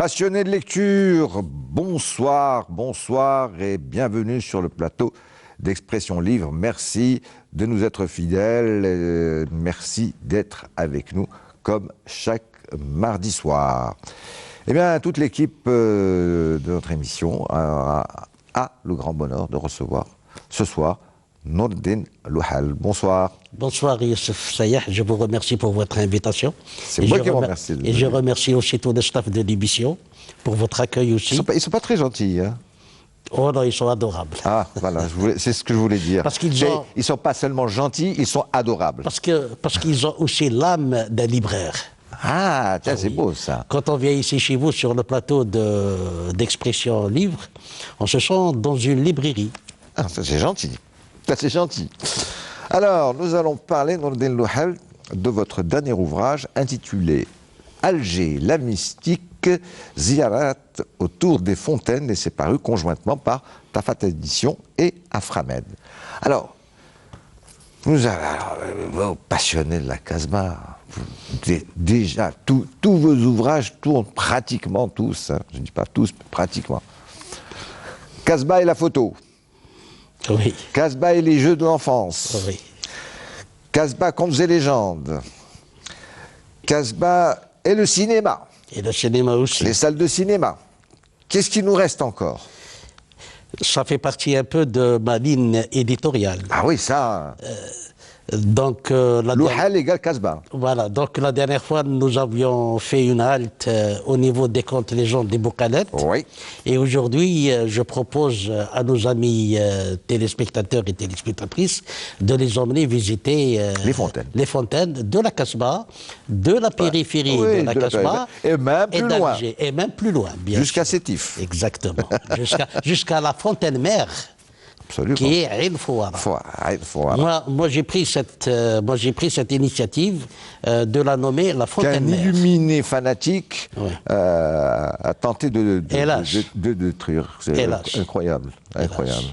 Passionnés de lecture, bonsoir, bonsoir et bienvenue sur le plateau d'Expression Livre. Merci de nous être fidèles, merci d'être avec nous comme chaque mardi soir. Eh bien, toute l'équipe de notre émission a le grand bonheur de recevoir ce soir Nourdine Louhal. Bonsoir. Bonsoir Youssef Sayah, je vous remercie pour votre invitation. C'est moi qui vous remercie. Et je remercie aussi tout le staff de l'émission pour votre accueil aussi. Ils sont pas très gentils, hein? Oh non, ils sont adorables. Ah, voilà, c'est ce que je voulais dire. Parce qu'ils ont... Ils sont pas seulement gentils, ils sont adorables. Parce qu'ils ont aussi l'âme d'un libraire. Ah, tiens, c'est oui. beau ça. Quand on vient ici chez vous sur le plateau d'Expression Livre, on se sent dans une librairie. Ah, ça c'est gentil. Ça c'est gentil. Alors, nous allons parler, Nourdine Louhal, de votre dernier ouvrage intitulé Alger, la mystique, Ziyarat autour des fontaines, et c'est paru conjointement par Tafat Édition et Aframed. Alors, vous passionnés de la Casbah, déjà, tous vos ouvrages tournent pratiquement tous, hein, je ne dis pas tous, mais pratiquement. Casbah et la photo. Oui. Casbah et les jeux de l'enfance. Oui. Casbah, contes et légendes. Casbah et le cinéma. Et le cinéma aussi. Les salles de cinéma. Qu'est-ce qui nous reste encore? Ça fait partie un peu de ma ligne éditoriale. Ah oui, ça. Donc, Louhal égale Casbah. Voilà, donc la dernière fois, nous avions fait une halte au niveau des contes légendes des Boucalettes. Oui. Et aujourd'hui, je propose à nos amis téléspectateurs et téléspectatrices de les emmener visiter les fontaines de la Casbah, de la périphérie de la Casbah. Et même plus loin. Et même plus loin, bien Jusqu'à sûr. Sétif. Exactement. Jusqu'à la fontaine mère. Absolument. Qui est Aïn Fouara. Moi j'ai pris cette initiative de la nommer la fontaine mère. Qu'un illuminé fanatique a tenté de détruire. C'est incroyable. Incroyable.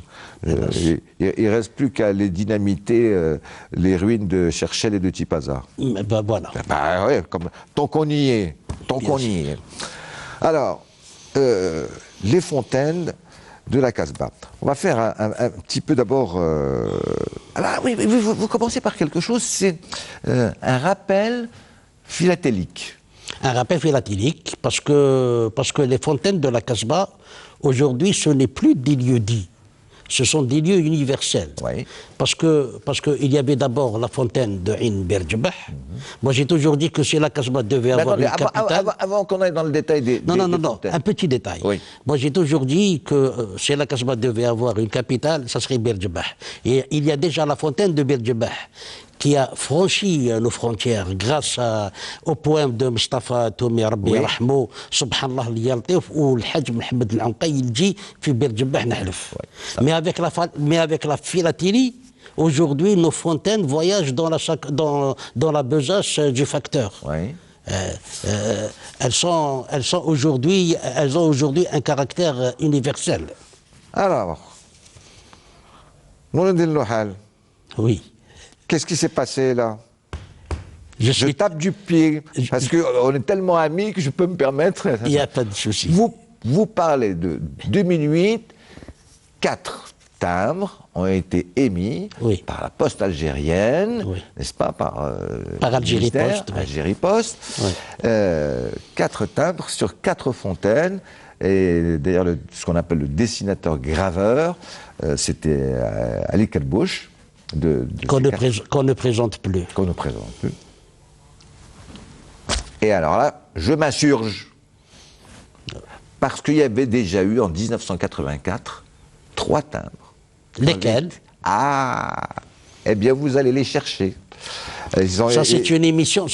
Il ne reste plus qu'à les dynamiter les ruines de Cherchel et de Tipaza. Ben voilà. Ben, ouais, tant qu'on y est. Tant qu'on y est. Alors, les fontaines de la Casbah. On va faire un petit peu d'abord... oui, vous commencez par quelque chose, c'est un rappel philatélique. Un rappel philatélique, parce que les fontaines de la Casbah, aujourd'hui, ce n'est plus des lieux dits. Ce sont des lieux universels. Oui. Parce qu'il y avait d'abord la fontaine de Ain Berjebah. Moi, j'ai toujours dit que si la Casbah devait avoir une capitale... Avant qu'on aille dans le détail des Non, un petit détail. Oui. Moi, j'ai toujours dit que si la Casbah devait avoir une capitale, ça serait Berjebah. Et il y a déjà la fontaine de Berjebah qui a franchi nos frontières grâce au poème de Mustafa Toumi Rabbi Rahmou, Subhanallah Liyaltif, où le Hajj Mohamed Al-Anqay, il dit Fi Berjebah Nahlef. Mais avec la philatélie, aujourd'hui, nos fontaines voyagent dans la besace du facteur. Oui. Elles ont aujourd'hui un caractère universel. Alors, Nourdine Louhal. Oui. Qu'est-ce qui s'est passé là? Je tape du pied, parce qu'on est tellement amis que je peux me permettre... Il n'y a pas de souci. Vous parlez de 2008, 4 timbres ont été émis par la poste algérienne, n'est-ce pas, par Algérie Post. Algérie Post. 4 timbres sur 4 fontaines. Et d'ailleurs, ce qu'on appelle le dessinateur graveur, c'était Ali Kelbouch. Qu'on ne présente plus. Qu'on ne présente plus. Et alors là, je m'insurge. Parce qu'il y avait déjà eu en 1984 3 timbres. Lesquels? Ah, eh bien vous allez les chercher. Ça c'est une émission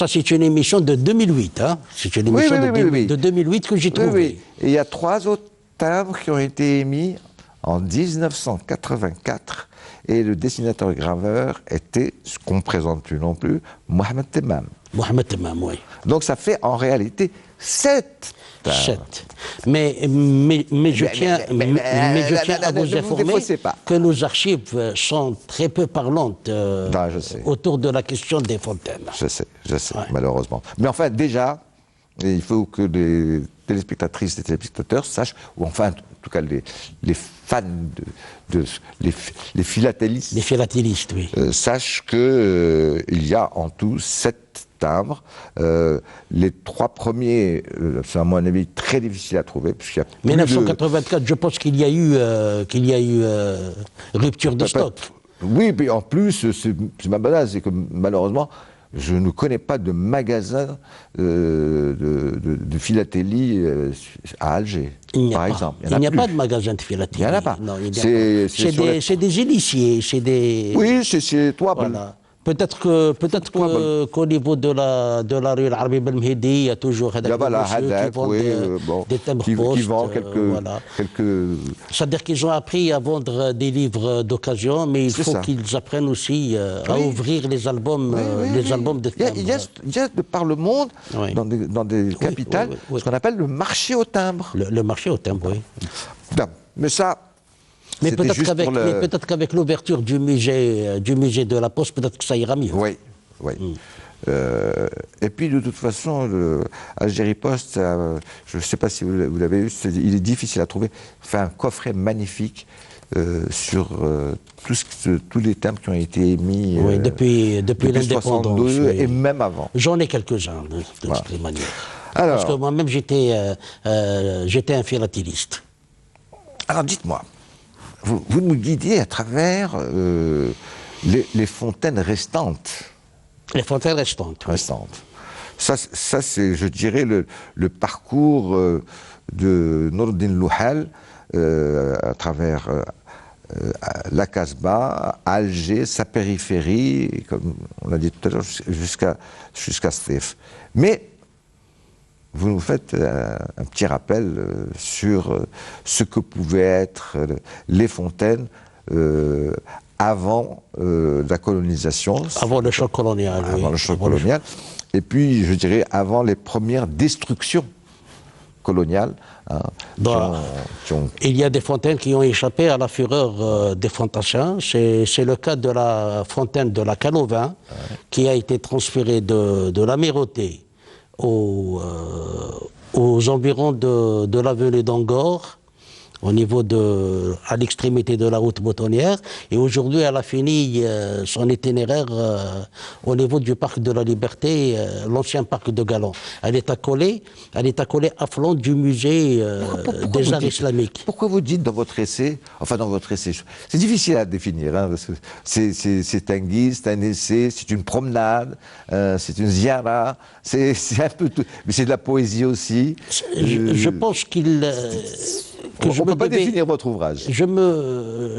de 2008. Hein. C'est une émission de 2008 que j'ai trouvée. Oui. Et il y a 3 autres timbres qui ont été émis en 1984. Et le dessinateur graveur était, ce qu'on ne présente plus non plus, Mohamed Temam. Mohamed Temam, oui. Donc ça fait en réalité 7. 7. Mais je tiens à vous informer que nos archives sont très peu parlantes autour de la question des fontaines. Je sais, malheureusement. Mais enfin, déjà, il faut que les téléspectatrices et téléspectateurs sachent, ou enfin, en tout cas, les fans, les philatélistes. Les philatélistes, oui. Sachent qu'il y a en tout 7 timbres. Les 3 premiers, c'est à mon avis très difficile à trouver. 1984, je pense qu'il y a eu rupture de stock. Oui, mais en plus, c'est ma banane, c'est que malheureusement, je ne connais pas de magasin de philatélie à Alger, par exemple. Il n'y a pas de magasin de philatélie. Il n'y en a pas. Non, c'est des initiés, c'est des... Oui, c'est toi. Voilà. Peut-être qu'au niveau de la rue Al-Arabi Ben Mehdi, il y a toujours des monsieur qui vendent des timbres postes. Qui vendent quelques... C'est-à-dire qu'ils ont appris à vendre des livres d'occasion, mais il faut qu'ils apprennent aussi à ouvrir les albums, de timbres. Il y a de par le monde, dans des capitales, ce qu'on appelle le marché au timbre. Le marché au timbre, oui. Non, mais ça... Mais peut-être qu'avec l'ouverture du musée de la Poste, peut-être que ça ira mieux. Oui, oui. Et puis de toute façon, Algérie Post, je ne sais pas si vous l'avez eu, il est difficile à trouver. Fait un coffret magnifique sur tous les timbres qui ont été émis depuis l'indépendance. Et même avant. J'en ai quelques-uns, de toute manière. Alors, parce que moi-même, j'étais un philatéliste. Alors dites-moi, vous nous guidiez à travers les fontaines restantes. Les fontaines restantes. Ça c'est, je dirais, le parcours de Nour-Eddin Louhal à travers la Casbah, Alger, sa périphérie, comme on l'a dit tout à l'heure, jusqu'à Stif. Mais vous nous faites un petit rappel sur ce que pouvaient être les fontaines avant la colonisation. Avant le choc colonial. Avant le choc colonial. Et puis, je dirais, avant les premières destructions coloniales. Il y a des fontaines qui ont échappé à la fureur des fontachiens. C'est le cas de la fontaine de la Calovin, qui a été transférée de l'Amirauté aux environs de l'avenue d'Angor, à l'extrémité de la route boutonnière, et aujourd'hui elle a fini son itinéraire au niveau du parc de la Liberté, l'ancien parc de Galan. Elle est accolée à flanc du musée des arts islamiques. Pourquoi vous dites dans votre essai, c'est difficile à définir, hein, parce que c'est un guide, c'est un essai, c'est une promenade, c'est une ziara, c'est un peu tout, mais c'est de la poésie aussi. Je pense on ne peut pas définir votre ouvrage. Je me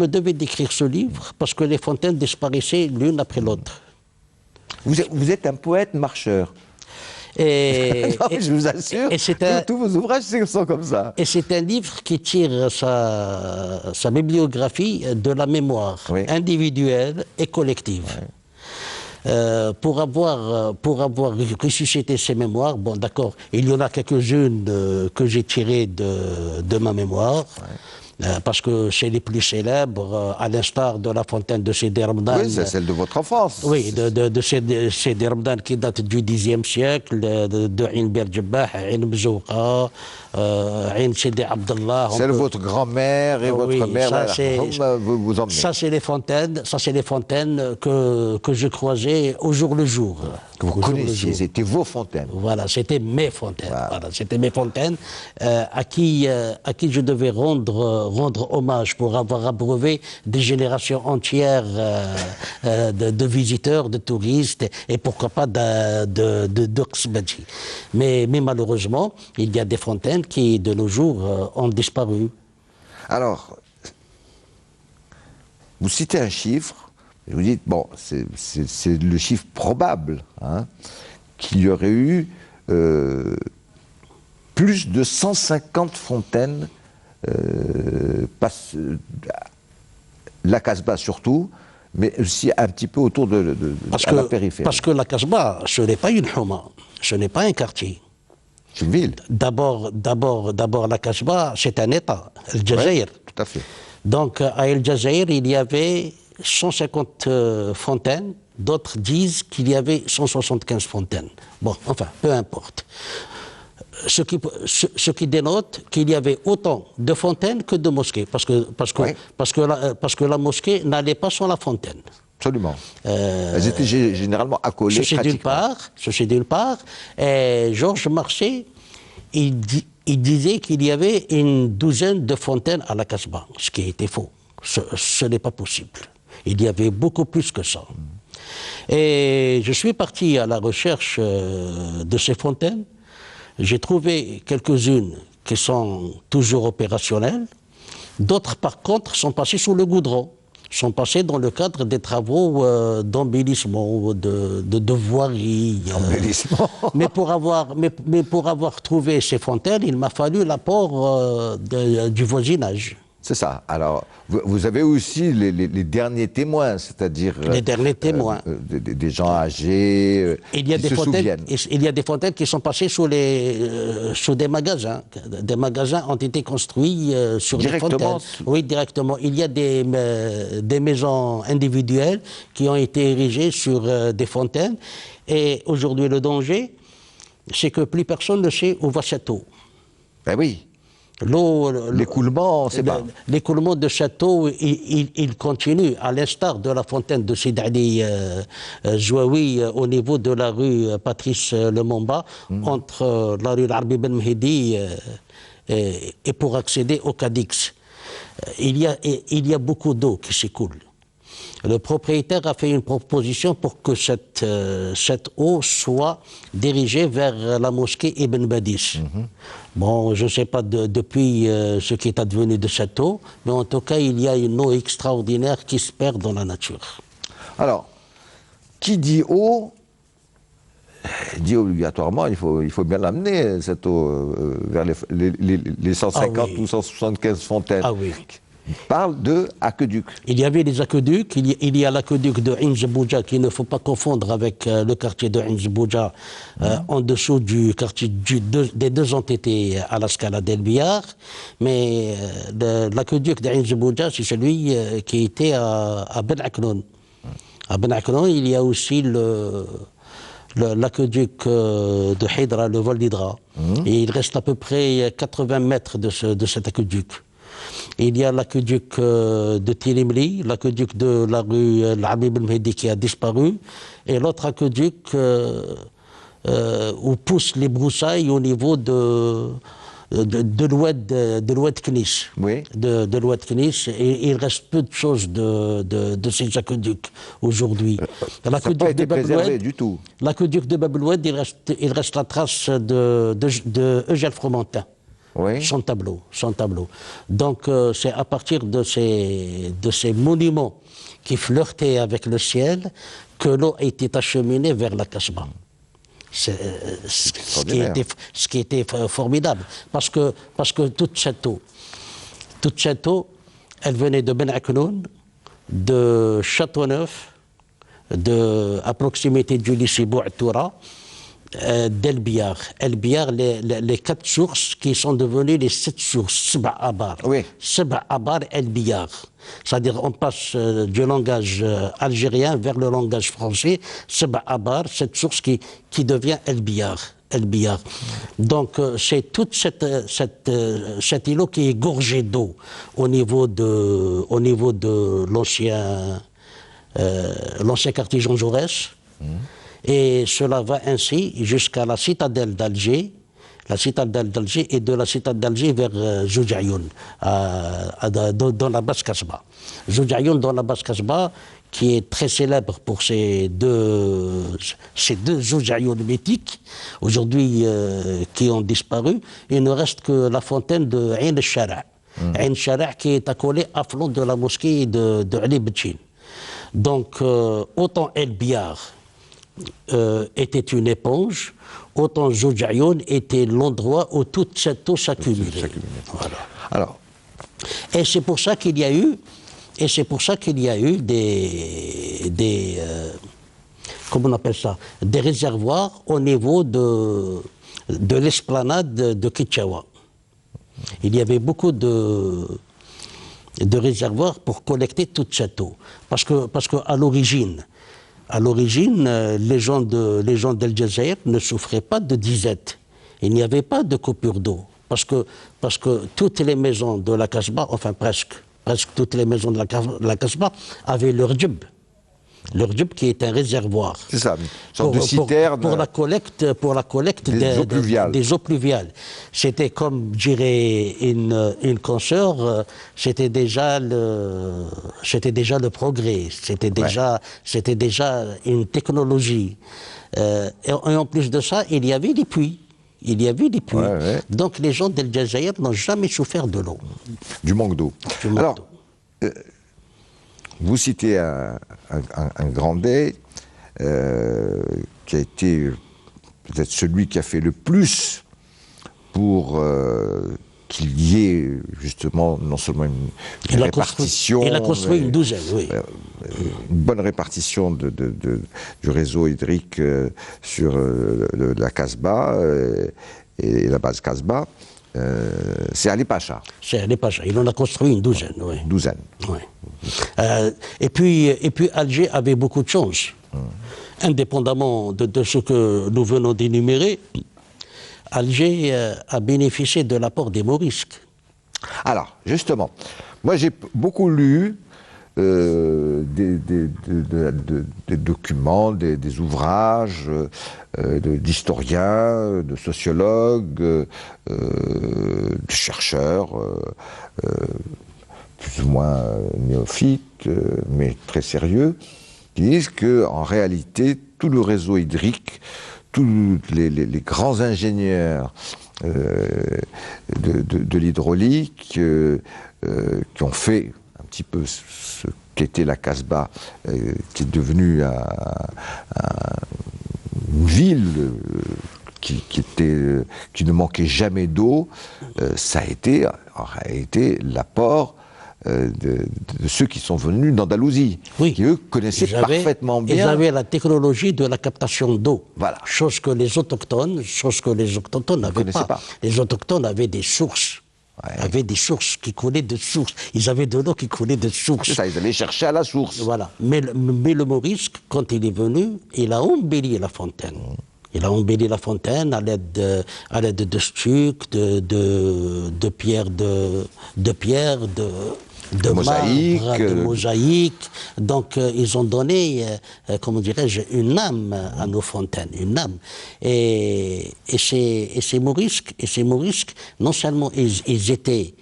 devais d'écrire ce livre parce que les fontaines disparaissaient l'une après l'autre. Vous êtes un poète marcheur. Non, je vous assure, tous vos ouvrages sont comme ça. Et c'est un livre qui tire sa bibliographie de la mémoire individuelle et collective. Pour avoir ressuscité ces mémoires, bon d'accord, il y en a quelques-unes que j'ai tirées de ma mémoire, parce que c'est les plus célèbres, à l'instar de la fontaine de Sidi Ramdan. Oui, c'est celle de votre enfance. Oui, de Sidi Ramdan qui date du Xe siècle, de Ain Bir Djebbah, Ain Mzouqa, Ain Sidi Abdallah. Celle de votre grand-mère et votre mère, vous emmenez. Ça, c'est les fontaines que je croisais au jour le jour. Que vous connaissiez, c'était vos fontaines. Voilà, c'était mes fontaines. Voilà, c'était mes fontaines à qui je devais rendre hommage pour avoir abreuvé des générations entières de visiteurs, de touristes et pourquoi pas d'Oxbadji. Mais malheureusement, il y a des fontaines qui, de nos jours, ont disparu. Alors, vous citez un chiffre, et vous dites, bon, c'est le chiffre probable, hein, qu'il y aurait eu plus de 150 fontaines, la Casbah surtout, mais aussi un petit peu autour de la périphérie. Parce que la Casbah, ce n'est pas une Houma, ce n'est pas un quartier. C'est une ville. D'abord, la Casbah, c'est un État, El Jazair. Oui, tout à fait. Donc, à El Jazair, il y avait 150 fontaines. D'autres disent qu'il y avait 175 fontaines. Bon, enfin, peu importe. Ce qui dénote qu'il y avait autant de fontaines que de mosquées, parce que la mosquée n'allait pas sans la fontaine. Absolument. Elles étaient généralement accolées. Ceci d'une part. Et Georges Marchais, il disait qu'il y avait une douzaine de fontaines à la Casbah, ce qui était faux. Ce n'est pas possible. Il y avait beaucoup plus que ça. Et je suis parti à la recherche de ces fontaines. J'ai trouvé quelques-unes qui sont toujours opérationnelles. D'autres, par contre, sont passées sous le goudron. Sont passées dans le cadre des travaux d'embellissement, de voirie. Mais pour avoir trouvé ces fontaines, il m'a fallu l'apport du voisinage. C'est ça. Alors, vous avez aussi les derniers témoins, c'est-à-dire... Les derniers témoins. Des gens âgés qui se souviennent. Il y a des fontaines qui sont passées sous des magasins. Des magasins ont été construits sur des fontaines. Oui, directement. Il y a des maisons individuelles qui ont été érigées sur des fontaines. Et aujourd'hui, le danger, c'est que plus personne ne sait où va cette eau. Ben oui. L'écoulement, c'est bas. L'écoulement de cette eau, il continue, à l'instar de la fontaine de Sidi Ali Zouaoui au niveau de la rue Patrice Lumumba, entre la rue Arbi Ben Mehdi et pour accéder au Cadix. Il y a beaucoup d'eau qui s'écoule. Le propriétaire a fait une proposition pour que cette eau soit dirigée vers la mosquée Ibn Badis. Bon, je ne sais pas depuis ce qui est advenu de cette eau, mais en tout cas, il y a une eau extraordinaire qui se perd dans la nature. Alors, qui dit eau, dit obligatoirement, il faut bien l'amener, cette eau, vers les 150 ou 175 fontaines. Ah oui. Il parle de aqueduc. Il y avait des aqueducs. Il y a l'aqueduc de Ain Zebouja qu'il ne faut pas confondre avec le quartier de Ain Zebouja, en dessous du quartier des deux entités à la Scala d'El Biar. Mais l'aqueduc de Ain Zebouja, c'est celui qui était à Ben Aknoun. À Ben Aknoun, il y a aussi l'aqueduc de Hydra, le vol d'Hydra. Et il reste à peu près 80 mètres de cet aqueduc. Il y a l'aqueduc de Tilimli, l'aqueduc de la rue L'Habib Ben Mehdi qui a disparu, et l'autre aqueduc où poussent les broussailles au niveau de l'oued Knis. Oui. De l'oued Knis. Et il reste peu de choses de ces aqueducs aujourd'hui. Ça n'a pas été préservé du tout. L'aqueduc de Bab el-Oued, il reste la trace de Eugène Fromentin. Oui. Son tableau. Donc c'est à partir de ces monuments qui flirtaient avec le ciel que l'eau a été acheminée vers la Casbah. Ce qui était formidable. Parce que toute cette eau, elle venait de Ben Aknoun, de Châteauneuf, à proximité du lycée Bouatoura, d'El Biar. El Biar, les 4 sources qui sont devenues les 7 sources, Seba Abar. Oui. Seba Abar, El Biar. C'est-à-dire, on passe du langage algérien vers le langage français. Seba Abar, cette source qui devient El Biar. El Biar. Donc, c'est toute cet îlot qui est gorgé d'eau au niveau de l'ancien quartier Jean Jaurès. Et cela va ainsi jusqu'à la citadelle d'Alger, et de la citadelle d'Alger vers Zoujayoun, dans la basse Casbah. Zoujayoun dans la basse Casbah, qui est très célèbre pour ces deux Zoujayoun mythiques, aujourd'hui qui ont disparu. Il ne reste que la fontaine de Ain el-Shara'. Ain el-Shara' qui est accolée à flanc de la mosquée de Ali Betchin. Donc, autant El Biar était une éponge, autant Zoujayoun était l'endroit où toute cette eau s'accumulait. Voilà. Alors. Et c'est pour ça qu'il y a eu, des comment on appelle ça, des réservoirs au niveau de l'esplanade de Kitchawa. Il y avait beaucoup de réservoirs pour collecter toute cette eau, parce que à l'origine, les gens d'El Jazeera ne souffraient pas de disette. Il n'y avait pas de coupure d'eau. Parce que toutes les maisons de la Kasbah, enfin presque toutes les maisons de la Kasbah avaient leur djib. Leur djib qui est un réservoir. C'est ça, une sorte de citerne. Pour la collecte des eaux pluviales. C'était, comme dirait une consoeur, c'était déjà le progrès. C'était déjà une technologie. Et en plus de ça, il y avait des puits. Donc les gens d'El Jazaïr n'ont jamais souffert de l'eau. Du manque d'eau. Alors, vous citez un Grandet qui a été peut-être celui qui a fait le plus pour qu'il y ait justement non seulement une répartition... Il a construit une douzaine, oui. Une bonne répartition du réseau hydrique sur la Kasbah et la base Kasbah. C'est Ali Pacha. C'est Ali Pacha. Il en a construit une douzaine, oui. Une douzaine. Oui. Et puis Alger avait beaucoup de chance. Indépendamment de ce que nous venons d'énumérer, Alger a bénéficié de l'apport des Morisques. Alors, justement, moi j'ai beaucoup lu des documents, des ouvrages d'historiens, de sociologues, de chercheurs, plus ou moins néophytes, mais très sérieux, qui disent qu'en réalité, tout le réseau hydrique, tous les grands ingénieurs de l'hydraulique qui ont fait un petit peu ce qu'était la Kasbah, qui est devenue une ville qui ne manquait jamais d'eau, ça a été en réalité l'apport de ceux qui sont venus d'Andalousie, qui eux connaissaient parfaitement bien. Ils avaient la technologie de la captation d'eau, voilà. chose que les autochtones n'avaient pas. Les autochtones avaient des sources. Avaient des sources qui coulaient de sources. Ils avaient de l'eau qui coulait de sources. C'est ça, ils allaient chercher à la source. Voilà. Mais le Morisque, quand il est venu, il a embelli la fontaine. Il a embelli la fontaine à l'aide de stucs, de pierres, de mosaïques. De mosaïques. Donc, ils ont donné, comment dirais-je, une âme à nos fontaines, une âme. Et ces Morisques, non seulement ils étaient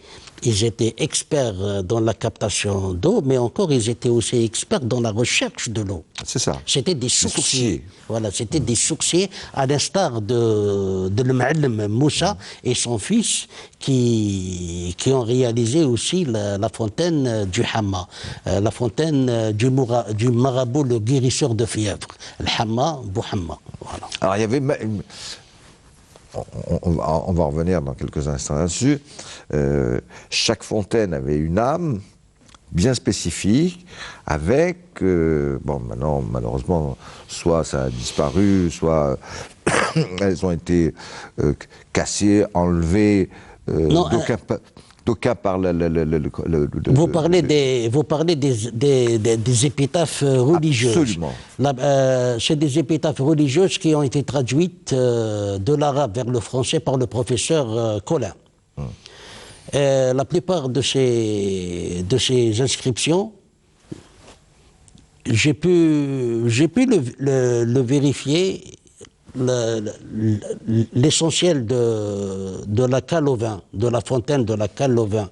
experts dans la captation d'eau, mais encore ils étaient aussi experts dans la recherche de l'eau. C'est ça. C'était des sourciers. Voilà, c'était des sourciers, à l'instar de l'Ma'alem Moussa et son fils, qui ont réalisé aussi la fontaine du Hamma, la fontaine du marabout, le guérisseur de fièvre, le Hamma Bouhamma. Voilà. Alors il y avait... On va revenir dans quelques instants là-dessus. Chaque fontaine avait une âme bien spécifique, avec, bon maintenant malheureusement, soit ça a disparu, soit elles ont été cassées, enlevées, d'aucuns par Vous parlez des épitaphes religieuses. Absolument. C'est des épitaphes religieuses qui ont été traduites de l'arabe vers le français par le professeur Collin. La plupart de ces inscriptions, j'ai pu le vérifier. L'essentiel de la cale au vin, de la fontaine de la cale au vin,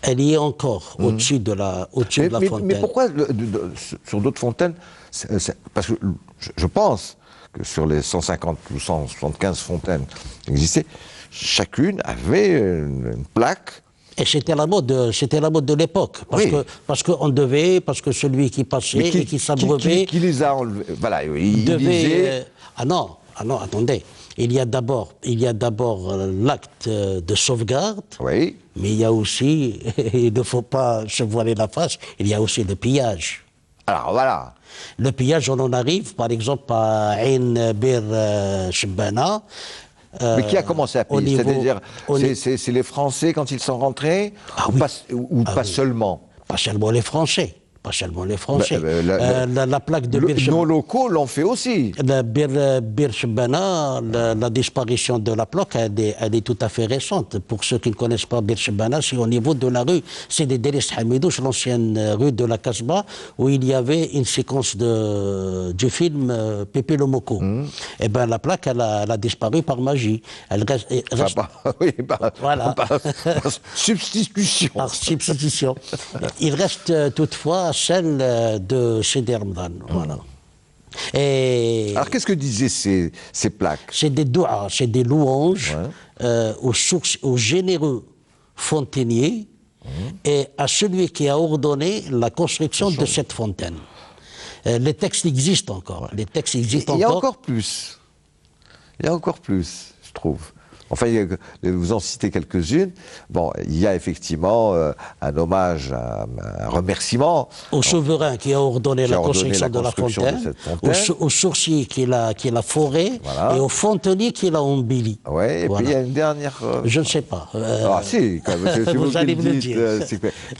elle y est encore au-dessus de la fontaine. Mais pourquoi sur d'autres fontaines parce que je pense que sur les 150 ou 175 fontaines qui existaient, chacune avait une plaque. Et c'était la mode de l'époque, parce que celui qui passait et qui s'abreuvait, qui les a enlevés, voilà, il devait disait... Ah non, attendez. Il y a d'abord l'acte de sauvegarde, oui. Mais il y a aussi, il ne faut pas se voiler la face, il y a aussi le pillage. Alors voilà. Le pillage, on en arrive par exemple à Ain Bir Shbana. Mais qui a commencé à piller? C'est-à-dire, c'est les Français quand ils sont rentrés, ou pas seulement? Pas seulement les Français. pas seulement les Français. La plaque de Bir nos locaux l'ont fait aussi. Bir Shebana, la disparition de la plaque, elle est tout à fait récente. Pour ceux qui ne connaissent pas Bir Shebana, c'est au niveau de la rue, c'est des Deris Hamidouche, l'ancienne rue de la Casbah, où il y avait une séquence du film Pépé le Moko. Et bien la plaque, elle a disparu par magie. Elle reste, voilà. Substitution. Par substitution. Il reste toutefois celle de Sidi Ramadan. Voilà. Et alors qu'est-ce que disaient ces plaques? C'est des douas, c'est des louanges aux généreux fontainiers et à celui qui a ordonné la construction de cette fontaine. Les textes existent encore. Les textes existent encore. Il y a encore plus. Il y a encore plus, je trouve. Enfin, vous en citez quelques-unes. Bon, il y a effectivement un hommage, un remerciement au souverain qui a ordonné la construction de la fontaine, au sourcier qui l'a foré, et au fontainier qui l'a embelli. Oui, et puis il y a une dernière. Je ne sais pas. Ah si, vous allez me le dire.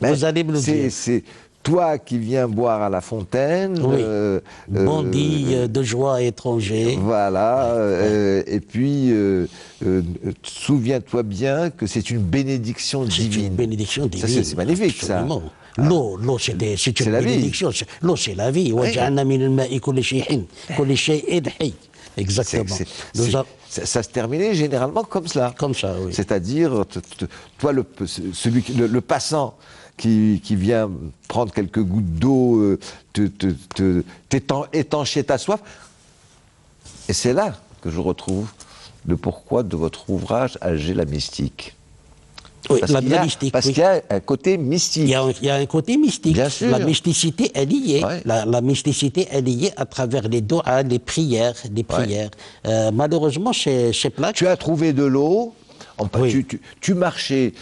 Vous allez me le dire. C'est toi qui viens boire à la fontaine. Oui. Bandit de joie étranger. Voilà. Et puis, souviens-toi bien que c'est une bénédiction divine. C'est une bénédiction divine. C'est magnifique, absolument. Ça. L'eau, c'est une bénédiction. L'eau, c'est la vie. Exactement. Ça se terminait généralement comme cela. Comme ça, oui. C'est-à-dire, toi, le passant qui vient prendre quelques gouttes d'eau, étancher ta soif. Et c'est là que je retrouve le pourquoi de votre ouvrage Alger la mystique. Oui, parce qu'il y a un côté mystique. Il y a un côté mystique. Bien sûr. La mysticité est liée. Ouais. La mysticité est liée à travers les doigts, les prières. Ouais. Malheureusement, ces plaques... Tu as trouvé de l'eau, oui. tu marchais,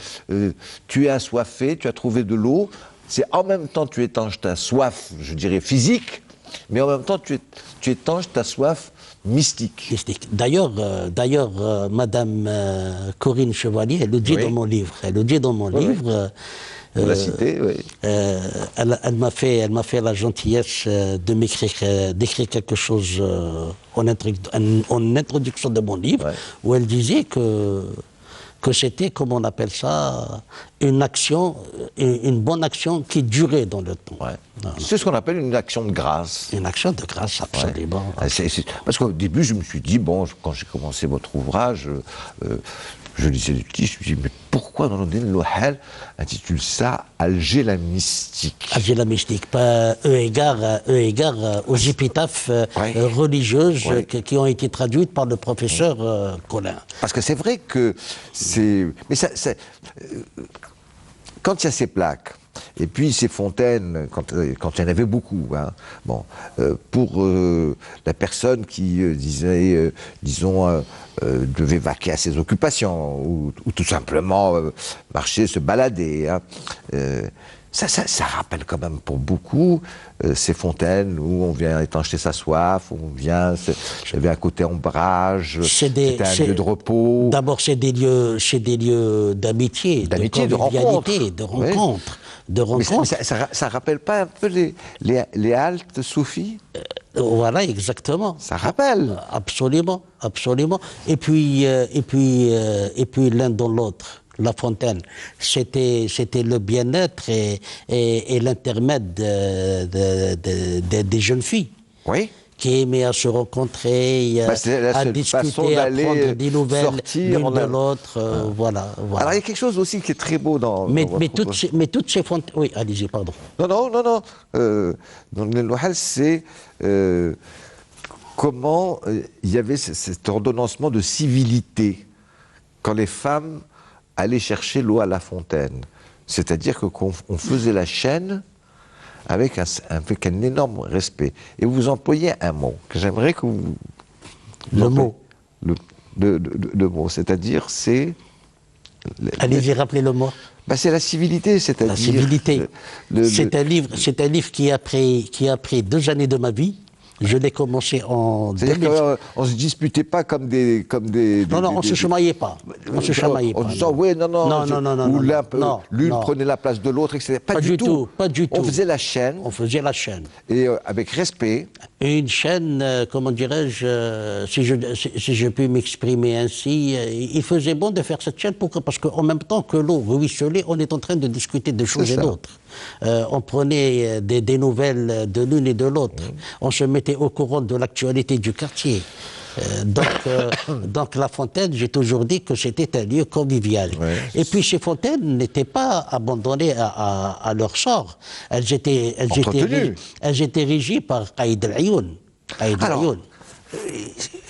tu es assoiffé, tu as trouvé de l'eau. C'est en même temps tu étanches ta soif, je dirais physique, mais en même temps tu étanches ta soif mystique. D'ailleurs, Madame Corinne Chevalier, elle le dit dans mon livre. Elle le dit dans mon livre. Vous la citez, oui. Elle m'a fait la gentillesse d'écrire quelque chose en introduction de mon livre, où elle disait que c'était, comme on appelle ça, une bonne action qui durait dans le temps. Ouais. C'est ce qu'on appelle une action de grâce. Une action de grâce, absolument. Ouais. Parce qu'au début, je me suis dit, bon, quand j'ai commencé votre ouvrage, je lisais le titre, je me suis dit, mais pourquoi Noureddin Louhal intitule ça Alger la mystique? Alger la mystique, pas égard aux épitaphes religieuses qui ont été traduites par le professeur Colin. Parce que c'est vrai que c'est... Mais quand il y a ces plaques, et puis ces fontaines, quand il y en avait beaucoup, hein, bon, pour la personne qui disait, devait vaquer à ses occupations, ou tout simplement marcher, se balader, hein, ça rappelle quand même pour beaucoup ces fontaines où on vient étancher sa soif, où on vient, j'avais un côté ombrage, c'était un lieu de repos. D'abord, c'est des lieux d'amitié, de convivialité, de rencontre. Mais ça rappelle pas un peu les haltes soufis? Voilà, exactement. Ça rappelle. Absolument, absolument. Et puis l'un dans l'autre. La fontaine, c'était le bien-être et l'intermède des jeunes filles. Oui. Qui aimaient à se rencontrer, à discuter, à prendre des nouvelles l'une de l'autre. Voilà. Alors il y a quelque chose aussi qui est très beau dans toutes ces fontaines... Oui, allez-y, pardon. Non. Dans le Louhal, c'est comment il y avait cet ordonnancement de civilité quand les femmes allaient chercher l'eau à la fontaine. C'est-à-dire qu'on faisait la chaîne avec un énorme respect. Et vous employez un mot que j'aimerais que vous... Le mot. Le mot, c'est-à-dire c'est... Allez-y, rappelez le mot. C'est la civilité, c'est-à-dire... La civilité. C'est un livre qui a pris 2 années de ma vie Je l'ai commencé en 2000. C'est-à-dire qu'on ne se disputait pas comme des... Non, on ne se chamaillait pas. On se chamaillait pas. En disant, oui, non. Ou l'une prenait la place de l'autre, etc. Pas du tout. Pas du tout. On faisait la chaîne. On faisait la chaîne. Et avec respect. Et une chaîne, comment dirais-je, si je puis m'exprimer ainsi, il faisait bon de faire cette chaîne parce qu'en même temps que l'eau ruisselait, on est en train de discuter de choses et d'autres. On prenait des nouvelles de l'une et de l'autre. On se mettait au courant de l'actualité du quartier. Donc la fontaine, j'ai toujours dit que c'était un lieu convivial. Ouais. Et puis ces fontaines n'étaient pas abandonnées à leur sort. Elles étaient régies par Qaïd al-Ayoun. Alors,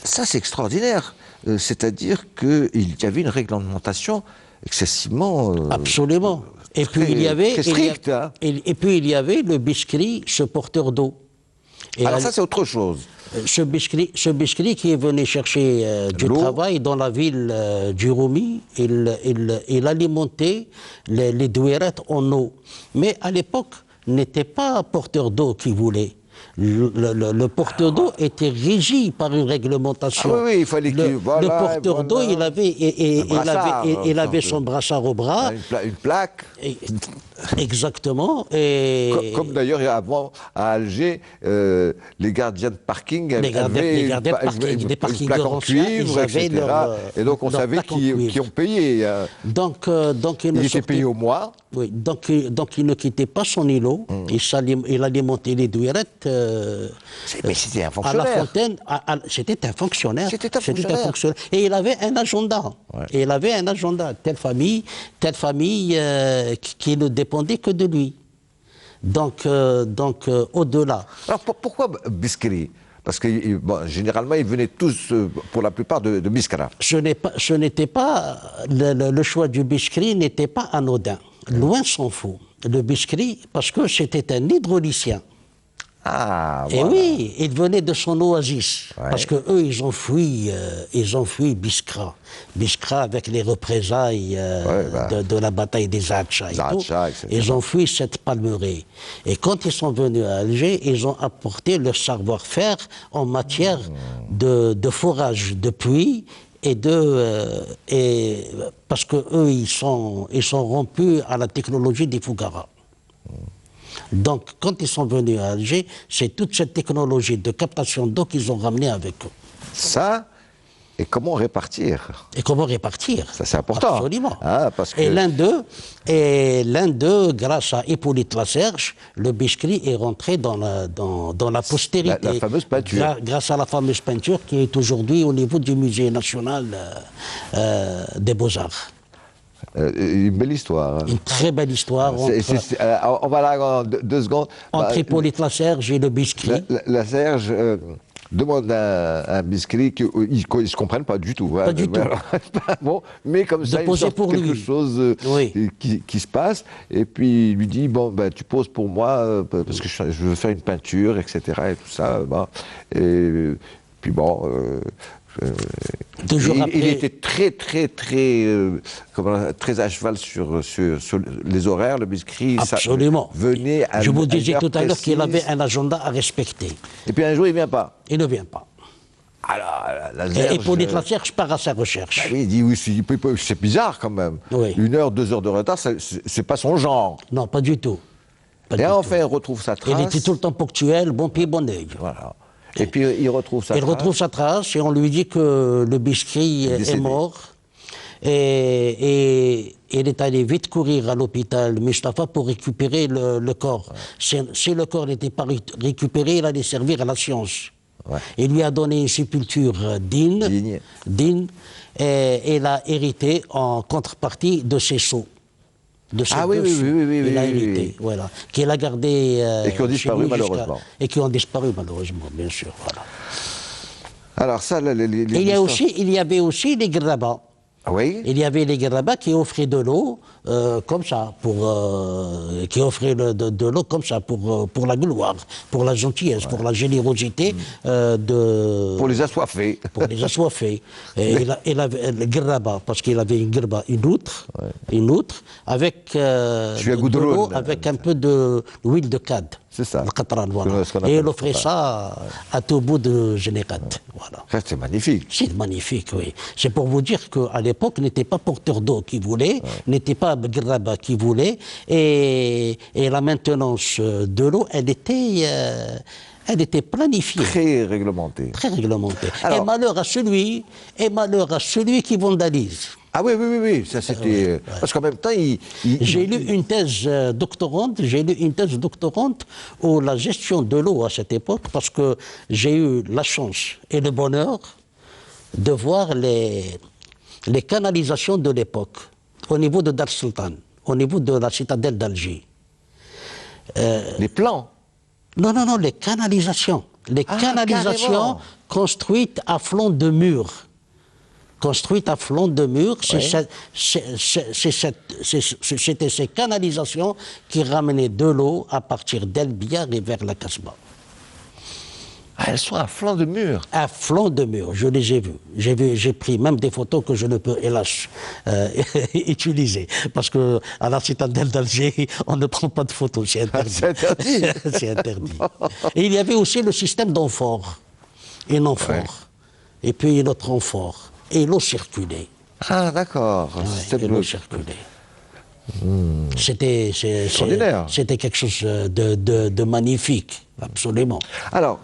ça c'est extraordinaire. C'est-à-dire qu'il y avait une réglementation excessivement... Absolument. Et puis il y avait il y avait le biskri, ce porteur d'eau. Alors ça c'est autre chose. Ce biskri qui est venu chercher du travail dans la ville du Roumi, il alimentait les douérettes en eau. Mais à l'époque, n'était pas porteur d'eau qui voulait. Le porteur d'eau était régi par une réglementation. Ah oui, il fallait que le porteur d'eau, il avait son brassard au bras. Une plaque. Exactement. Comme d'ailleurs avant à Alger, les gardiens de parking avaient des parkings en cuivre, etc. Et donc on savait qui ont payé. Donc ils étaient payés au mois. Oui, donc il ne quittait pas son îlot. Il alimentait les douillerettes. Mais c'était un fonctionnaire. À la fontaine, c'était un fonctionnaire. C'était un fonctionnaire. Et il avait un agenda. Ouais. Et il avait un agenda. Telle famille qui ne dépendait que de lui. Donc au-delà. Alors pourquoi Biskri? Parce que généralement, ils venaient tous, pour la plupart, de Biskra. Ce n'était pas... Le choix du Biskri n'était pas anodin. Loin s'en faut. Le Biskri, parce que c'était un hydraulicien. Ah, voilà. Et oui, il venait de son oasis. Ouais. Parce qu'eux, ils ont fui Biskra. Biskra avec les représailles de la bataille des Zaatcha et tout. Ils ont fui cette palmeraie. Et quand ils sont venus à Alger, ils ont apporté leur savoir-faire en matière de forage de puits et parce que eux, ils sont rompus à la technologie des Fougara. Donc, quand ils sont venus à Alger, c'est toute cette technologie de captation d'eau qu'ils ont ramenée avec eux. Ça, et comment répartir? Et comment répartir? Ça, c'est important. Absolument. Ah, parce que... Et l'un d'eux, grâce à Hippolyte Laserge, le Biskri est rentré dans la postérité. La fameuse peinture. Grâce à la fameuse peinture qui est aujourd'hui au niveau du Musée national des Beaux-Arts. Une belle histoire. Une très belle histoire. On va là en 2 secondes. Entre Hippolyte Laserge et le Biskri. Laserge demande à un Biskri qu'ils ne se comprennent pas du tout. Pas du tout. Bon, mais comme ça, il sort quelque chose qui se passe. Et puis il lui dit, bon, tu poses pour moi, parce que je veux faire une peinture, etc. Et tout ça. Et puis bon... il était très à cheval sur les horaires, le Biskri. Absolument. Venait à Je vous disais tout à l'heure qu'il avait un agenda à respecter. Et puis un jour, il ne vient pas. Il ne vient pas. Alors, et Hippolyte Laserge part à sa recherche. Oui, il dit, oui, c'est bizarre quand même. Oui. 1 heure, 2 heures de retard, c'est pas son genre. Non, pas du tout. Et enfin, il retrouve sa trace. Il était tout le temps ponctuel, bon pied, bon oeil. Voilà. Et puis il retrouve sa trace. Il retrouve sa trace et on lui dit que le Biskri est mort. Et il est allé vite courir à l'hôpital Mustapha pour récupérer le corps. Ouais. Si le corps n'était pas récupéré, il allait servir à la science. Ouais. Il lui a donné une sépulture digne et il a hérité en contrepartie de ses sceaux. Oui, il a hérité, voilà. Qu'il a gardé. Et qui ont disparu malheureusement. Et qui ont disparu malheureusement, bien sûr. Voilà. Alors ça, il y avait aussi les grabas. Oui. Il y avait les grabas qui offraient de l'eau comme ça, qui offraient de l'eau comme ça pour la gloire, pour la gentillesse, pour la générosité pour les assoiffés. Pour les assoiffés. Et il avait le graba, parce qu'il avait une outre, avec de l'eau, avec un peu d'huile de cad. C'est ça. Le Qatran, voilà. Et il offrait ça à tout bout de Générat. Voilà. C'est magnifique. C'est magnifique, oui. C'est pour vous dire qu'à l'époque, n'était pas porteur d'eau qui voulait, n'était pas Graba qui voulait, et la maintenance de l'eau, elle était planifiée. Très réglementée. Très réglementée. Alors, et malheur à celui qui vandalise. Ah oui, ça c'était... Parce qu'en même temps, J'ai lu une thèse doctorante, où la gestion de l'eau à cette époque, parce que j'ai eu la chance et le bonheur de voir les canalisations de l'époque, au niveau de Dar Sultan, au niveau de la citadelle d'Alger. les plans. Non, les canalisations. Les canalisations carrément. construites à flanc de mur. C'était ces canalisations qui ramenaient de l'eau à partir d'El Biar et vers la Kasbah. Ah, elles sont à flanc de mur. À flanc de mur, je les ai vues. J'ai pris même des photos que je ne peux, hélas, utiliser. Parce qu'à la citadelle d'Alger, on ne prend pas de photos, c'est interdit. C'est interdit. C'est interdit. Et il y avait aussi le système d'amphore. Un amphore. Et puis un autre amphore. Et l'eau circulait. Ah, d'accord. Et l'eau circulait. C'était extraordinaire. C'était quelque chose de magnifique, absolument. Alors,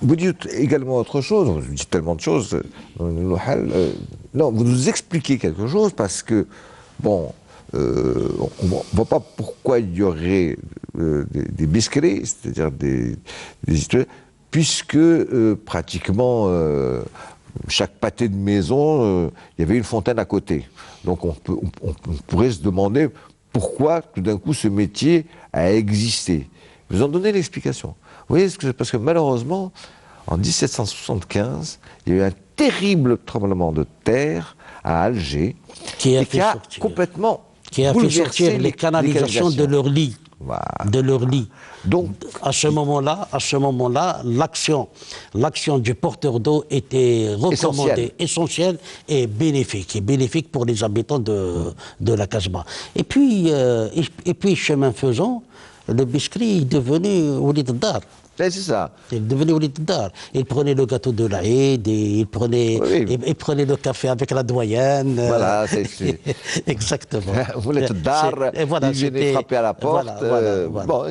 vous dites également autre chose, vous dites tellement de choses, non, vous nous expliquez quelque chose parce que, bon, on ne voit pas pourquoi il y aurait des bisqueries, c'est-à-dire des histoires, puisque pratiquement chaque pâté de maison, il y avait une fontaine à côté. Donc on pourrait se demander pourquoi tout d'un coup ce métier a existé. Vous en donnez l'explication. Vous voyez, parce que malheureusement, en 1775, il y a eu un terrible tremblement de terre à Alger qui a complètement fait sortir les canalisations de leur lit. Voilà. De leur lit. Donc, à ce moment-là, l'action du porteur d'eau était recommandée, essentielle et bénéfique pour les habitants de la Kasbah. Et puis, chemin faisant, le biscuit est devenu Walid Dar. C'est ça. Il est devenu Walid Dar. Il prenait le gâteau de l'Aïd, il prenait le café avec la doyenne. Voilà, c'est... Exactement. Walid Dar, il venait frapper à la porte. Voilà. Bon,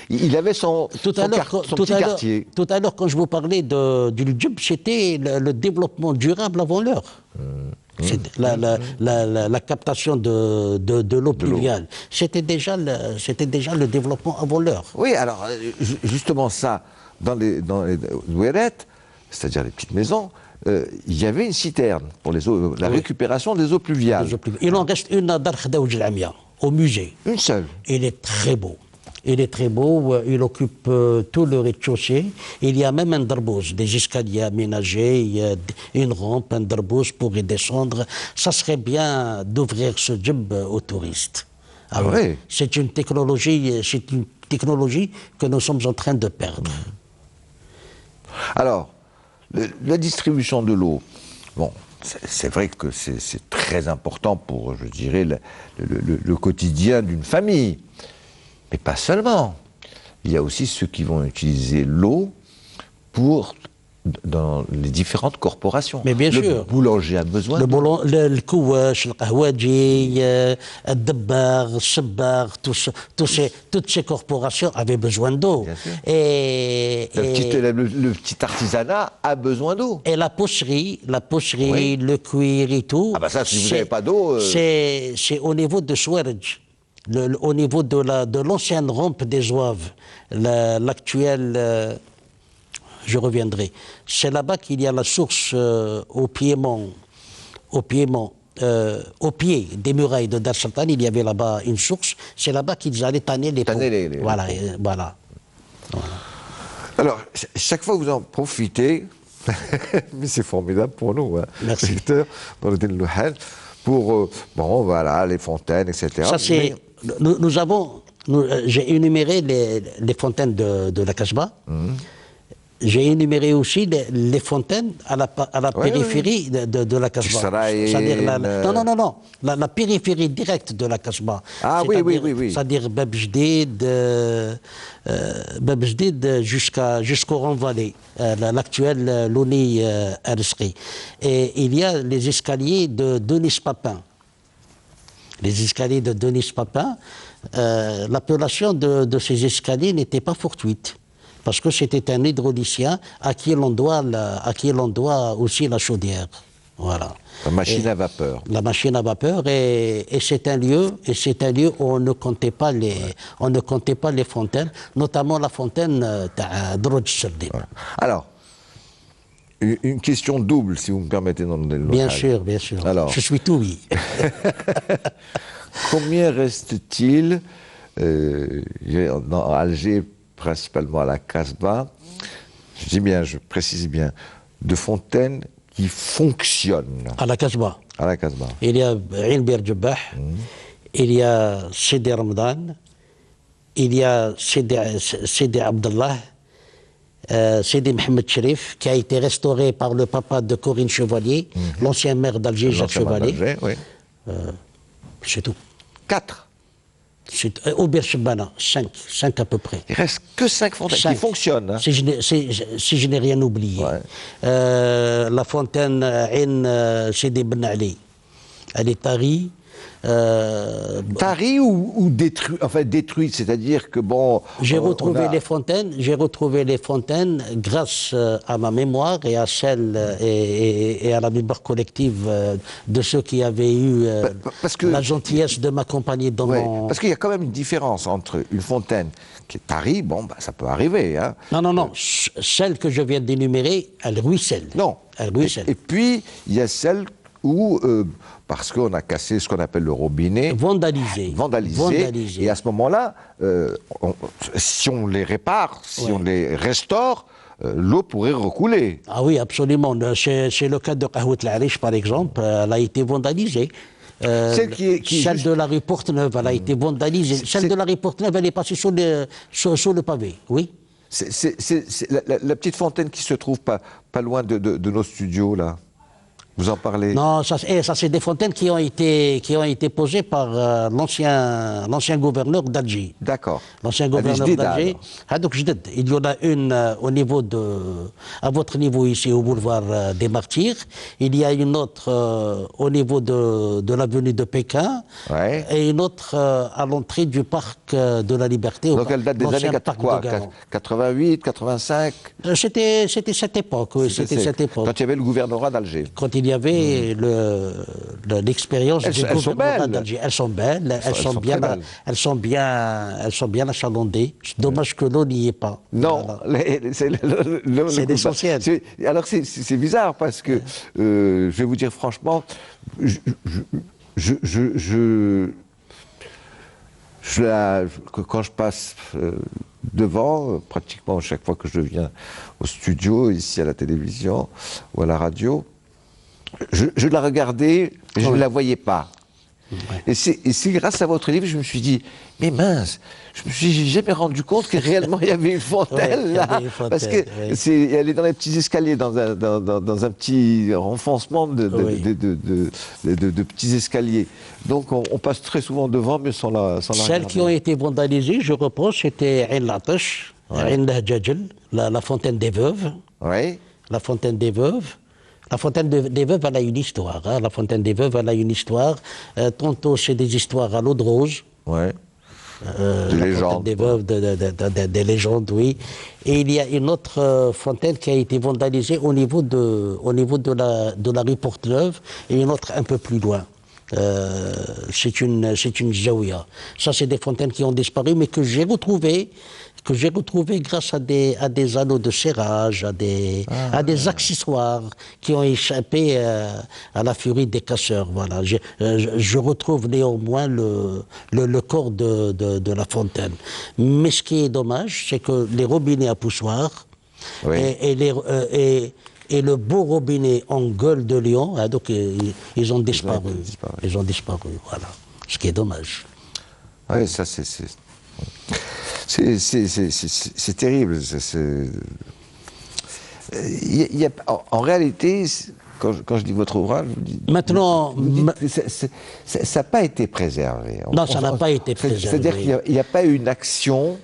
il avait son petit quartier. Tout à l'heure, quand je vous parlais du Djoub, c'était le développement durable avant l'heure. La captation de l'eau pluviale. C'était déjà le développement avant l'heure. Oui, alors justement ça, dans les douérettes, c'est-à-dire les petites maisons, il y avait une citerne pour la récupération des eaux pluviales. Il en reste une à Dar Khdaouj al-Amia, au musée. Une seule. Il est très beau. Il occupe tout le rez-de-chaussée. Il y a même un darbouz, des escaliers aménagés, une rampe, un darbouz pour y descendre. Ça serait bien d'ouvrir ce job aux touristes. Ah oui. C'est une technologie que nous sommes en train de perdre. Alors, la distribution de l'eau, bon, c'est vrai que c'est très important pour, je dirais, le quotidien d'une famille. Mais pas seulement. Il y a aussi ceux qui vont utiliser l'eau dans les différentes corporations. Mais bien sûr. Le boulanger a besoin d'eau. Le kouache, le kahwaji, le dabbar, le sabbar, toutes ces corporations avaient besoin d'eau. Le petit artisanat a besoin d'eau. Et la pocherie, oui. Le cuir et tout. Ah ben ça, si vous n'avez pas d'eau... C'est au niveau de Souerj. Au niveau de l'ancienne rampe des Ouaves, l'actuelle, je reviendrai. C'est là-bas qu'il y a la source au pied des murailles de Dar Sultan. Il y avait là-bas une source. C'est là-bas qu'ils allaient tanner les pots. Voilà. Alors, chaque fois que vous en profitez, mais c'est formidable pour nous, hein, merci. Pour les fontaines, etc. Ça, j'ai énuméré les fontaines de la Kasbah. J'ai énuméré aussi les fontaines à la périphérie de la Casbah. C'est-à-dire la périphérie directe de la Casbah. Ah oui. C'est-à-dire Bab Jdid jusqu'au Rond-Vallée, l'actuel Louni Arsri. Et il y a les escaliers de Denis Papin. Les escaliers de Denis Papin, l'appellation de ces escaliers n'était pas fortuite. Parce que c'était un hydraulicien à qui l'on doit aussi la chaudière. Voilà. La machine à vapeur. La machine à vapeur, et c'est un lieu où on ne comptait pas les fontaines, notamment la fontaine de Droj Serdine. Voilà. Alors, une question double, si vous me permettez, dans le Bien sûr. Alors, je suis tout oui. Combien reste-t-il dans Alger, principalement à la Casbah, je précise bien, de fontaines qui fonctionnent. À la Casbah. À la Casbah. Il y a Ain Bir Djebbah, il y a Sidi Ramadan, il y a Sidi Abdallah, Sidi Mohamed Cherif, qui a été restauré par le papa de Corinne Chevalier, l'ancien maire d'Alger, Jacques Chevalier. Oui. C'est tout. 4. Au Birchbana, 5 à peu près. Il reste que 5 fontaines qui fonctionnent. Hein. Si je n'ai rien oublié. Ouais. La fontaine Ain Sidi Ben Ali, elle est tarie. Tarie ou détruite, c'est-à-dire que bon. J'ai retrouvé les fontaines grâce à ma mémoire et à celle et à la mémoire collective de ceux qui avaient eu la gentillesse de m'accompagner dans mon. Parce qu'il y a quand même une différence entre une fontaine qui est tarie, ça peut arriver. Hein. Non. Celle que je viens d'énumérer, elle ruisselle. Non. Elle ruisselle. Et puis il y a celle où, parce qu'on a cassé ce qu'on appelle le robinet. Vandalisé. Et à ce moment-là, si on les répare, si on les restaure, l'eau pourrait recouler. Ah oui, absolument. Chez le cas de Kahouet l'Arish, par exemple, elle a été vandalisée. Celle de la rue Porteneuve, elle a été vandalisée. Celle de la rue Porteneuve, elle est passée sur le pavé, oui. C'est la petite fontaine qui se trouve pas loin de nos studios, là. Vous en parlez? Non, ça c'est des fontaines qui ont été posées par l'ancien gouverneur d'Alger. D'accord. L'ancien gouverneur d'Alger. Il y en a une à votre niveau ici au boulevard des Martyrs. Il y a une autre au niveau de l'avenue de Pékin. Ouais. Et une autre à l'entrée du parc de la Liberté. Donc elle date des années 88, 85? C'était cette époque, oui. C'était cette époque. Quand il y avait le gouvernorat d'Alger. Quand il y avait l'expérience du gouvernement d'Alger. Elles sont belles, elles sont bien achalandées. C'est dommage que l'eau n'y est pas. Non, c'est l'essentiel. Alors c'est bizarre parce que, je vais vous dire franchement, quand je passe devant, pratiquement chaque fois que je viens au studio, ici à la télévision ou à la radio, je la regardais, mais je ne la voyais pas. Ouais. Et c'est grâce à votre livre, je me suis dit, mais mince, je me suis jamais rendu compte que réellement il y avait une fontaine là, parce que elle est dans les petits escaliers, dans un petit renfoncement de petits escaliers. Donc on passe très souvent devant, mais sans la Celles qui ont été vandalisées, je reprends, c'était Ain Latash, Ain Djadjel, la fontaine des veuves. Oui. La fontaine des veuves. La fontaine des veuves, elle a une histoire. Hein. La fontaine des veuves, elle a une histoire. Tantôt, c'est des histoires à l'eau de rose. Ouais. Des légendes. Des veuves, des légendes, oui. Et il y a une autre fontaine qui a été vandalisée au niveau de la rue Porteneuve et une autre un peu plus loin. C'est une jaouia. Ça, c'est des fontaines qui ont disparu, mais que j'ai retrouvées grâce à des anneaux de serrage, à des accessoires qui ont échappé à la furie des casseurs. Voilà. Je retrouve néanmoins le corps de la fontaine. Mais ce qui est dommage, c'est que les robinets à poussoir et le beau robinet en gueule de lion, hein, donc ils ont disparu. Ils ont disparu, voilà. Ce qui est dommage. Oui, ça c'est terrible. En réalité, quand je dis votre ouvrage, je dis, Maintenant, ça n'a pas été préservé. Non, ça n'a pas été préservé. C'est-à-dire qu'il n'y a pas eu une action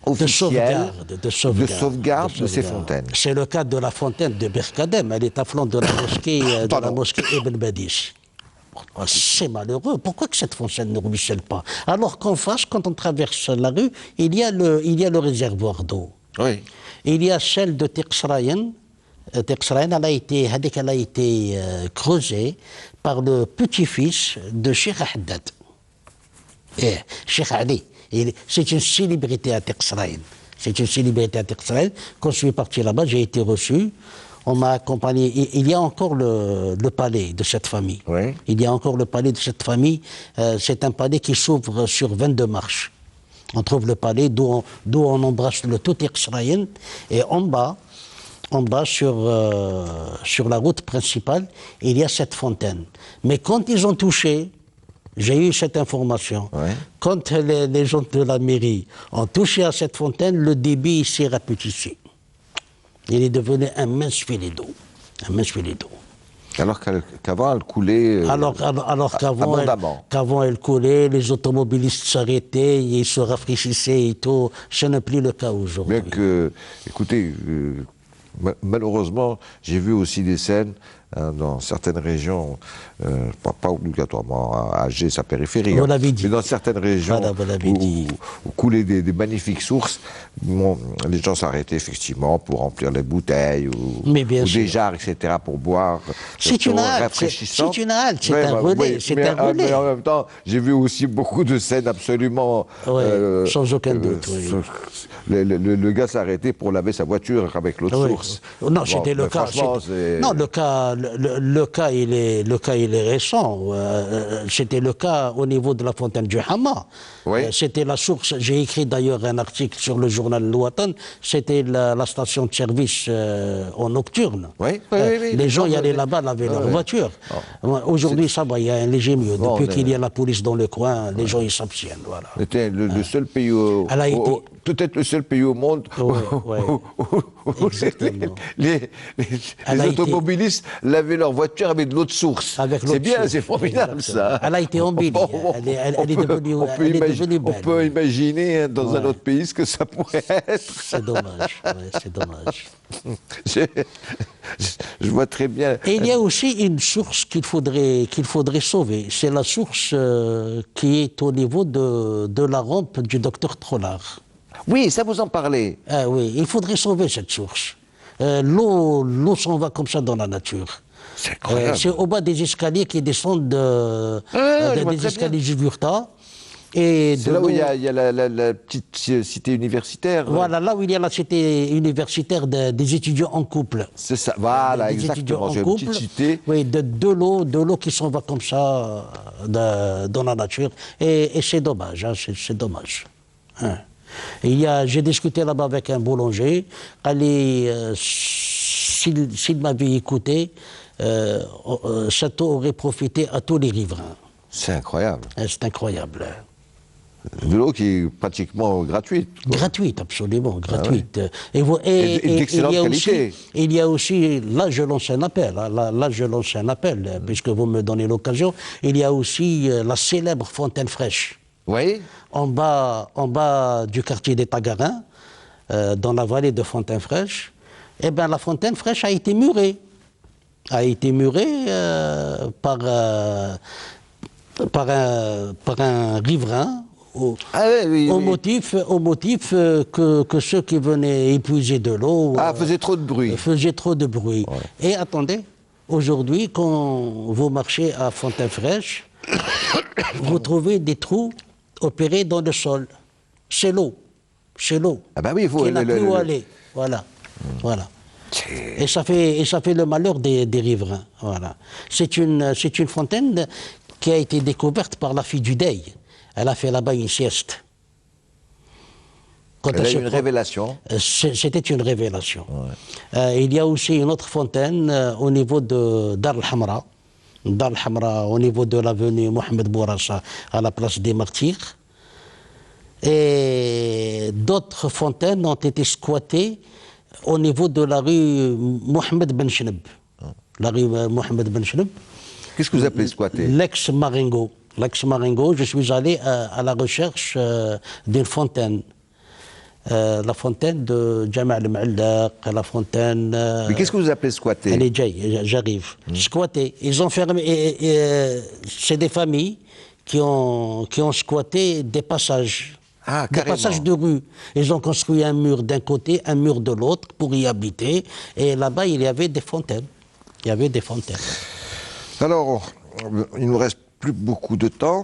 officielle de sauvegarde de ces fontaines. C'est le cas de la fontaine de Berkadem. Elle est à flanc de la mosquée Ibn Badish. C'est malheureux. Pourquoi que cette fontaine ne ruisselle pas? Alors qu'en face, quand on traverse la rue, il y a le réservoir d'eau. Oui. Il y a celle de Teqsrayen. Teqsrayen, elle a été creusée par le petit-fils de Cheikh Haddad. Cheikh Ali. C'est une célébrité à Teqsrayen. C'est une célébrité à Teqsrayen. Quand je suis parti là-bas, j'ai été reçu. On m'a accompagné. Il y a encore le palais de cette famille. Oui. Il y a encore le palais de cette famille. C'est un palais qui s'ouvre sur 22 marches. On trouve le palais d'où on embrasse le tout Teqsrayen. Et en bas sur la route principale, il y a cette fontaine. Mais quand ils ont touché, j'ai eu cette information, quand les gens de la mairie ont touché à cette fontaine, le débit s'est rapetissé. Il est devenu un mince filet d'eau. Un mince filet d'eau. Alors qu'avant, elle coulait alors qu'avant elle coulait, les automobilistes s'arrêtaient, ils se rafraîchissaient et tout. Ce n'est plus le cas aujourd'hui. Bien que, écoutez, malheureusement, j'ai vu aussi des scènes dans certaines régions, pas obligatoirement à Alger, sa périphérie, mais dans certaines régions où coulaient des magnifiques sources, les gens s'arrêtaient effectivement pour remplir les bouteilles ou des jarres, etc., pour boire. C'est une halte, c'est un relais. Mais en même temps, j'ai vu aussi beaucoup de scènes absolument... sans aucun doute, le gars s'arrêtait pour laver sa voiture avec l'eau de source. Non, c'était le cas. Non, le cas, il est récent. C'était le cas au niveau de la fontaine du Hama. C'était la source. J'ai écrit d'ailleurs un article sur le journal Louatan. C'était la station de service en nocturne. Les gens y allaient là-bas laver leur voiture. Aujourd'hui, ça va, il y a un léger mieux. Depuis qu'il y a la police dans le coin, les gens ils s'abstiennent. Voilà. C'était le seul pays peut-être le seul pays au monde où les automobilistes lavaient leur voiture avec de l'eau de source. C'est bien, c'est formidable ça. Elle a été embellie. Elle est devenue belle. On peut imaginer dans un autre pays ce que ça pourrait être. C'est dommage, c'est dommage. Je vois très bien. Et il y a aussi une source qu'il faudrait sauver. C'est la source qui est au niveau de la rampe du docteur Trollard. Oui, ça vous en parlez. Ah oui, il faudrait sauver cette source. L'eau s'en va comme ça dans la nature. C'est incroyable. C'est au bas des escaliers qui descendent des escaliers Jugurtha. C'est là où il y a la petite cité universitaire. Voilà, là où il y a la cité universitaire des étudiants en couple. C'est ça, voilà, exactement. C'est une petite cité. Oui, de l'eau qui s'en va comme ça dans la nature. Et c'est dommage, c'est dommage. J'ai discuté là-bas avec un boulanger. S'il m'avait écouté, cette eau aurait profité à tous les riverains. C'est incroyable. C'est incroyable. De l'eau qui est pratiquement gratuite. Gratuite, absolument, gratuite. Et d'excellente qualité. Il y a aussi, là je lance un appel, puisque vous me donnez l'occasion, il y a aussi la célèbre fontaine fraîche. Oui. En bas du quartier des Tagarins, dans la vallée de Fontaine-Fraîche, eh bien la fontaine fraîche a été murée. Par un riverain au motif que ceux qui venaient épuiser de l'eau faisaient trop de bruit. Ouais. Et attendez, aujourd'hui, quand vous marchez à Fontaine-Fraîche, vous trouvez des trous opérés dans le sol. C'est l'eau. Ah bah oui, il faut... Qui n'a plus où aller. Voilà. Et ça fait le malheur des riverains. Voilà. C'est une fontaine qui a été découverte par la fille du Dey. Elle a fait là-bas une sieste. Elle a eu une révélation. C'était une révélation. Ouais. Il y a aussi une autre fontaine au niveau de Dar al-Hamra. Dar al-Hamra, au niveau de l'avenue Mohamed Bourassa, à la place des Martyrs. Et d'autres fontaines ont été squattées au niveau de la rue Mohamed Ben Cheneb. La rue Mohamed Ben Cheneb. Qu'est-ce que vous appelez squatter? L'ex-Marengo. L'ex-Marengo, je suis allé à la recherche d'une fontaine. La fontaine de Jamal al-Ma'allaq, la fontaine... Mais qu'est-ce que vous appelez squatter? Elle est jaye, j'arrive. Squatter. Ils ont fermé... c'est des familles qui ont squatté des passages. Ah, des passages de rue. Ils ont construit un mur d'un côté, un mur de l'autre pour y habiter. Et là-bas, il y avait des fontaines. Il y avait des fontaines. Alors, il ne nous reste plus beaucoup de temps.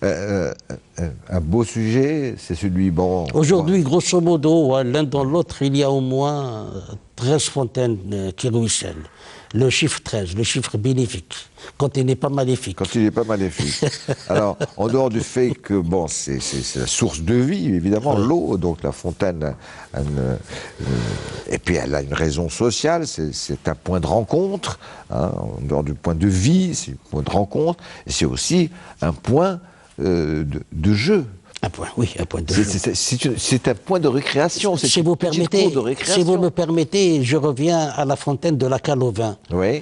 Un beau sujet, c'est celui, bon... Aujourd'hui, grosso modo, l'un dans l'autre, il y a au moins 13 fontaines qui ruissellent. Le chiffre 13, le chiffre bénéfique, quand il n'est pas maléfique. Quand il n'est pas maléfique. Alors, en dehors du fait que, bon, c'est la source de vie, évidemment, l'eau, donc la fontaine, et puis elle a une raison sociale, c'est un point de rencontre, hein, en dehors du point de vie, c'est un point de rencontre, et c'est aussi un point de jeu. Un point, oui, un point de jeu. C'est un point de récréation. Si vous me permettez, je reviens à la fontaine de la Cale au vin. Oui.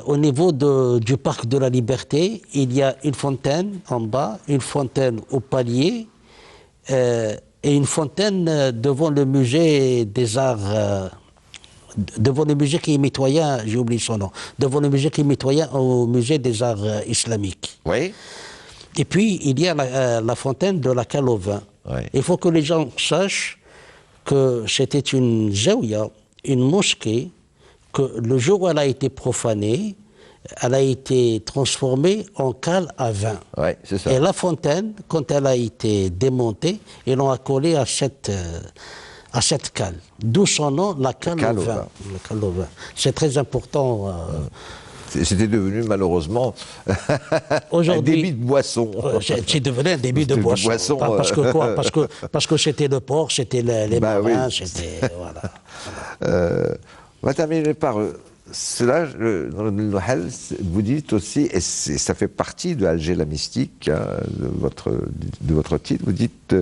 Au niveau du parc de la Liberté, il y a une fontaine en bas, une fontaine au palier et une fontaine devant le musée des arts. Devant le musée qui est mitoyen, j'ai oublié son nom. Devant le musée qui est mitoyen au musée des arts islamiques. Oui. Et puis, il y a la fontaine de la Cale au vin. Ouais. Il faut que les gens sachent que c'était une zaouia, une mosquée, que le jour où elle a été profanée, elle a été transformée en cale à vin. Ouais, c'est ça. Et la fontaine, quand elle a été démontée, ils l'ont accolée à cette cale. D'où son nom, la cale au vin. La cale au vin. C'est très important. C'était devenu malheureusement un débit de boisson. C'est devenu un débit de boisson. Parce que quoi? Parce que c'était le port, c'était les marins, c'était... Voilà. On va terminer par cela. Dans le Nouhal, vous dites aussi, et ça fait partie de Alger la mystique, hein, de votre titre, vous dites...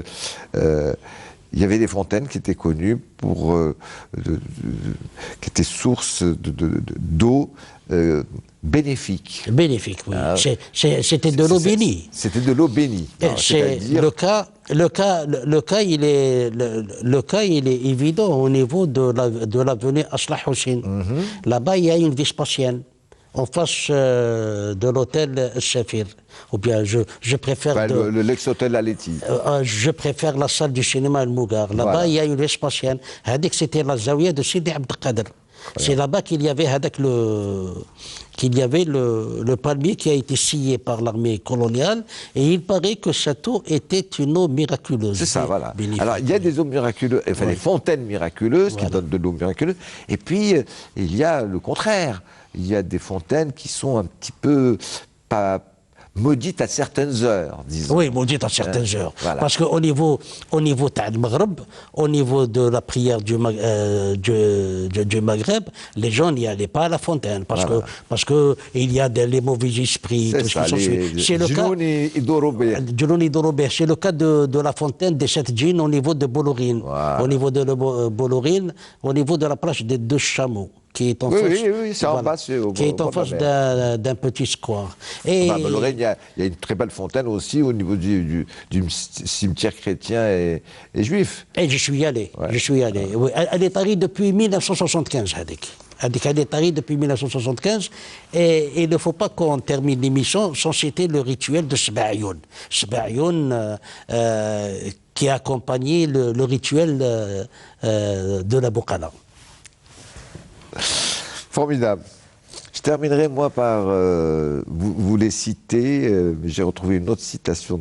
il y avait des fontaines qui étaient connues pour... qui étaient source d'eau bénéfique. Bénéfique, oui. C'était de l'eau bénie. C'était de l'eau bénie. Le cas, il est évident au niveau de l'avenue Aslah Hussein. Là-bas, il y a une vie spatiale en face de l'hôtel Shafir. Ou bien je préfère... l'ex-hôtel Aletti. Je préfère la salle du cinéma Al-Mougar. Là-bas, voilà. Il y a une vie spatiale. C'était la zaouia de Sidi Abdelkader. Voilà. C'est là-bas qu'il y avait le palmier qui a été scié par l'armée coloniale, et il paraît que cette eau était une eau miraculeuse. C'est ça, voilà. Alors, il y a des eaux miraculeuses, enfin des fontaines miraculeuses qui donnent de l'eau miraculeuse, et puis il y a le contraire. Il y a des fontaines qui sont un petit peu maudites à certaines heures, disons. Oui, maudites à certaines heures. Voilà. Parce qu'au niveau du Maghreb, au niveau de la prière du Maghreb, les gens n'y allaient pas à la fontaine parce que il y a les mauvais esprits. C'est le cas. C'est le cas de la fontaine des 7 djinns au niveau de Bollorine. Voilà. Au niveau de Bollorine, au niveau de la plage des 2 chameaux. Qui est en face d'un petit square. Et à Bollorine, il y a une très belle fontaine aussi au niveau du cimetière chrétien et juif. Et je suis allé. Oui. Elle est tarie depuis 1975, elle est tarie depuis 1975, et il ne faut pas qu'on termine l'émission sans citer le rituel de Sba'youn. Sba'youn qui a accompagné le rituel de la Bouqala. Formidable. Je terminerai, moi, par vous les citer. J'ai retrouvé une autre citation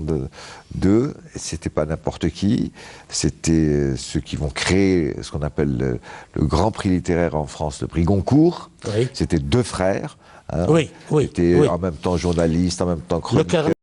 d'eux. C'était pas n'importe qui. C'était ceux qui vont créer ce qu'on appelle le Grand Prix littéraire en France, le prix Goncourt. Oui. C'était 2 frères. Hein, oui. Qui étaient en même temps journalistes, en même temps chroniqueurs.